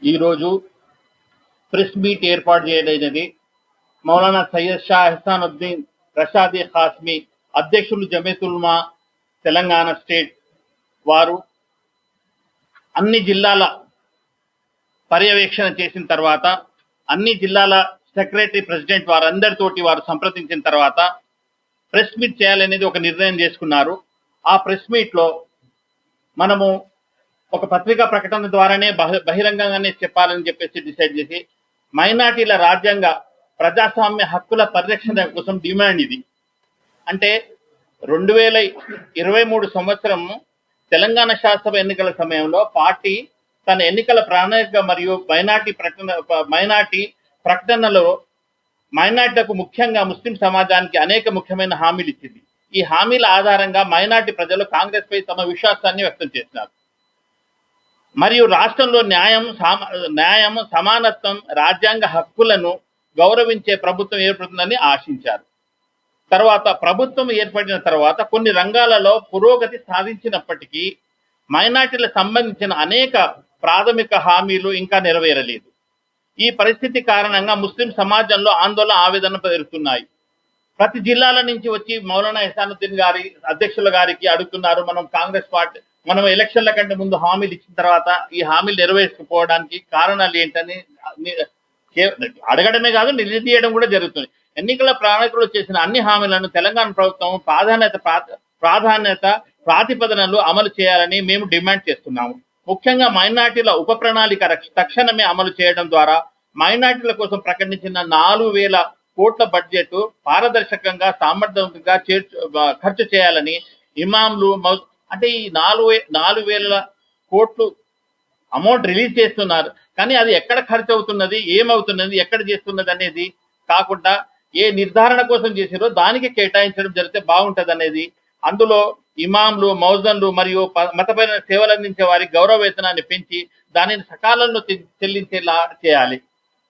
ఈరోజు press meet ఏర్పాటు చేయడమైనది. మౌలానా సయ్యద్ షా ఎహ్సానుద్దీన్ రషాదీ ఖాస్మీ అధ్యక్షులు జమీయతుల్ తెలంగాణ స్టేట్ వారు అన్ని జిల్లాల పర్యవేక్షణ చేసిన తర్వాత, అన్ని జిల్లాల సెక్రటరీ ప్రెసిడెంట్ వారందరితోటి వారు సంప్రదించిన తర్వాత ప్రెస్ మీట్ చేయాలనేది ఒక నిర్ణయం చేసుకున్నారు. ఆ ప్రెస్ మీట్ లో మనము ఒక పత్రికా ప్రకటన ద్వారానే బహిరంగంగానే చెప్పాలని చెప్పేసి డిసైడ్ చేసి, మైనార్టీల రాజ్యాంగ ప్రజాస్వామ్య హక్కుల పరిరక్షణ కోసం డిమాండ్ ఇది. అంటే 2023 సంవత్సరం తెలంగాణ శాసనసభ ఎన్నికల సమయంలో పార్టీ తన ఎన్నికల ప్రణాళిక మరియు మైనార్టీ ప్రకటనలో మైనార్టీలకు, ముఖ్యంగా ముస్లిం సమాజానికి అనేక ముఖ్యమైన హామీలు ఇచ్చింది. ఈ హామీల ఆధారంగా మైనార్టీ ప్రజలు కాంగ్రెస్ పై తమ విశ్వాసాన్ని వ్యక్తం చేస్తున్నారు మరియు రాష్ట్రంలో న్యాయం, సమానత్వం, రాజ్యాంగ హక్కులను గౌరవించే ప్రభుత్వం ఏర్పడుతుందని ఆశించారు. తర్వాత ప్రభుత్వం ఏర్పడిన తర్వాత కొన్ని రంగాలలో పురోగతి సాధించినప్పటికీ మైనార్టీలకు సంబంధించిన అనేక ప్రాథమిక హామీలు ఇంకా నెరవేరలేదు. ఈ పరిస్థితి కారణంగా ముస్లిం సమాజంలో ఆందోళన, ఆవేదన పెరుగుతున్నాయి. ప్రతి జిల్లాల నుంచి వచ్చి మౌలానా ఎహ్సానుద్దీన్ గారి అధ్యక్షుల గారికి అడుగుతున్నారు, మనం కాంగ్రెస్ పార్టీ మనం ఎలక్షన్ల కంటే ముందు హామీలు ఇచ్చిన తర్వాత ఈ హామీలు నెరవేర్చుకోవడానికి కారణాలు ఏంటని అడగడమే కాదు, నిలదీయడం కూడా జరుగుతుంది. ఎన్నికల ప్రణాళికలో చేసిన అన్ని హామీలను తెలంగాణ ప్రభుత్వం ప్రాధాన్యత ప్రాతిపదనలు అమలు చేయాలని మేము డిమాండ్ చేస్తున్నాము. ముఖ్యంగా మైనార్టీల ఉప ప్రణాళిక తక్షణమే అమలు చేయడం ద్వారా మైనార్టీల కోసం ప్రకటించిన 4,000 కోట్ల బడ్జెట్ పారదర్శకంగా, సామర్థ్యంగా ఖర్చు చేయాలని ఇమాంలు అంటే ఈ 4,000 కోట్లు అమౌంట్ రిలీజ్ చేస్తున్నారు, కానీ అది ఎక్కడ ఖర్చు అవుతున్నది, ఏమవుతున్నది, ఎక్కడ చేస్తున్నది అనేది కాకుండా ఏ నిర్ధారణ కోసం చేసారో దానికి కేటాయించడం జరిగితే బాగుంటది అనేది. అందులో ఇమాంలు, మౌజన్లు మరియు మతపరమైన సేవలు అందించే వారి గౌరవ వేతనాన్ని పెంచి దానిని సకాలంలో చెల్లించేలా చేయాలి.